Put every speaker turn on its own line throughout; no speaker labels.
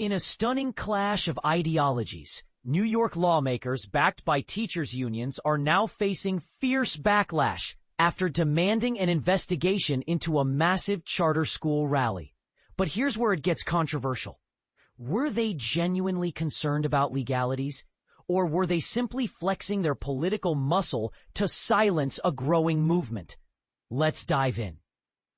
In a stunning clash of ideologies, New York lawmakers backed by teachers' unions are now facing fierce backlash after demanding an investigation into a massive charter school rally. But here's where it gets controversial. Were they genuinely concerned about legalities, or were they simply flexing their political muscle to silence a growing movement? Let's dive in.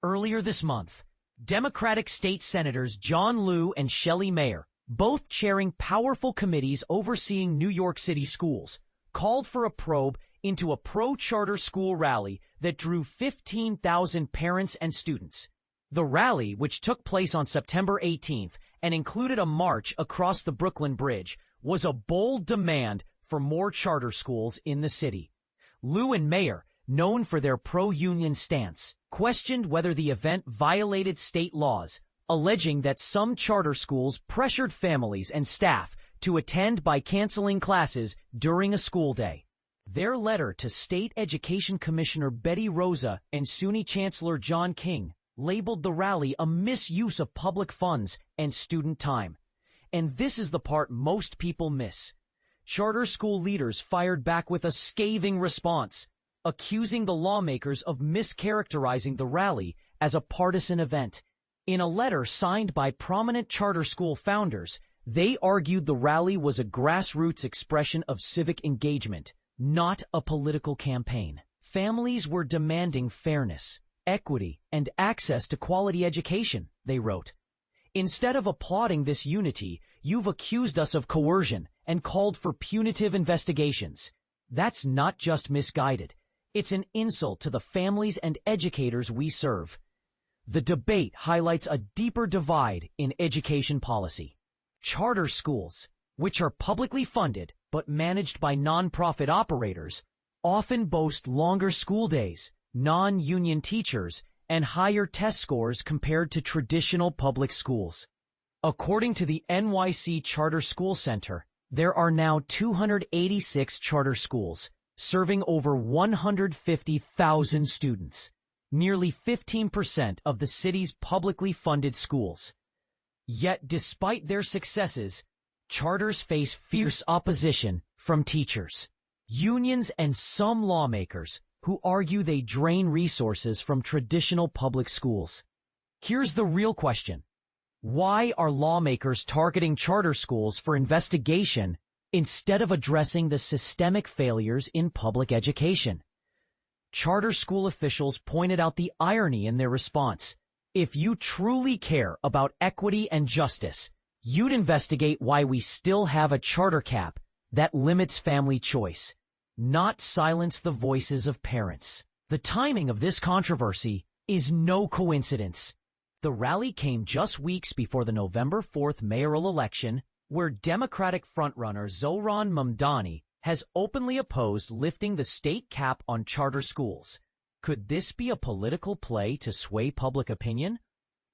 Earlier this month, Democratic state senators Liu and Shelly Mayer, both chairing powerful committees overseeing New York City schools, called for a probe into a pro-charter school rally that drew 15,000 parents and students. The rally, which took place on September 18th and included a march across the Brooklyn Bridge, was a bold demand for more charter schools in the city. Liu and Mayer, known for their pro-union stance, questioned whether the event violated state laws, alleging that some charter schools pressured families and staff to attend by canceling classes during a school day. Their letter to State Education Commissioner Betty Rosa and SUNY Chancellor John King labeled the rally a misuse of public funds and student time. And this is the part most people miss. Charter school leaders fired back with a scathing response, accusing the lawmakers of mischaracterizing the rally as a partisan event. In a letter signed by prominent charter school founders, they argued the rally was a grassroots expression of civic engagement, not a political campaign. Families were demanding fairness, equity, and access to quality education, they wrote. Instead of applauding this unity, you've accused us of coercion and called for punitive investigations. That's not just misguided. It's an insult to the families and educators we serve. The debate highlights a deeper divide in education policy. Charter schools, which are publicly funded but managed by nonprofit operators, often boast longer school days, non-union teachers, and higher test scores compared to traditional public schools. According to the NYC Charter School Center, there are now 286 charter schools, serving over 150,000 students, nearly 15% of the city's publicly funded schools. Yet, despite their successes, charters face fierce opposition from teachers, unions, and some lawmakers who argue they drain resources from traditional public schools. Here's the real question. Why are lawmakers targeting charter schools for investigation instead of addressing the systemic failures in public education? Charter school officials pointed out the irony in their response. If you truly care about equity and justice, you'd investigate why we still have a charter cap that limits family choice, not silence the voices of parents. The timing of this controversy is no coincidence. The rally came just weeks before the November 4th mayoral election, where Democratic frontrunner Zohran Mamdani has openly opposed lifting the state cap on charter schools. Could this be a political play to sway public opinion?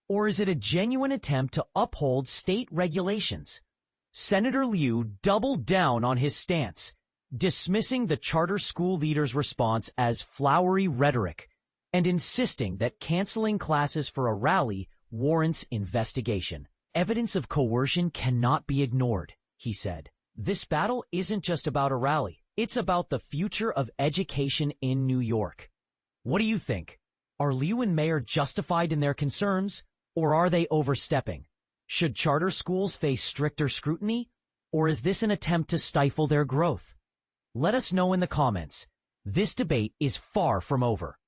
Or is it a genuine attempt to uphold state regulations? Senator Liu doubled down on his stance, dismissing the charter school leaders' response as flowery rhetoric and insisting that canceling classes for a rally warrants investigation. Evidence of coercion cannot be ignored, he said. This battle isn't just about a rally. It's about the future of education in New York. What do you think? Are Liu and Mayer justified in their concerns, or are they overstepping? Should charter schools face stricter scrutiny, or is this an attempt to stifle their growth? Let us know in the comments. This debate is far from over.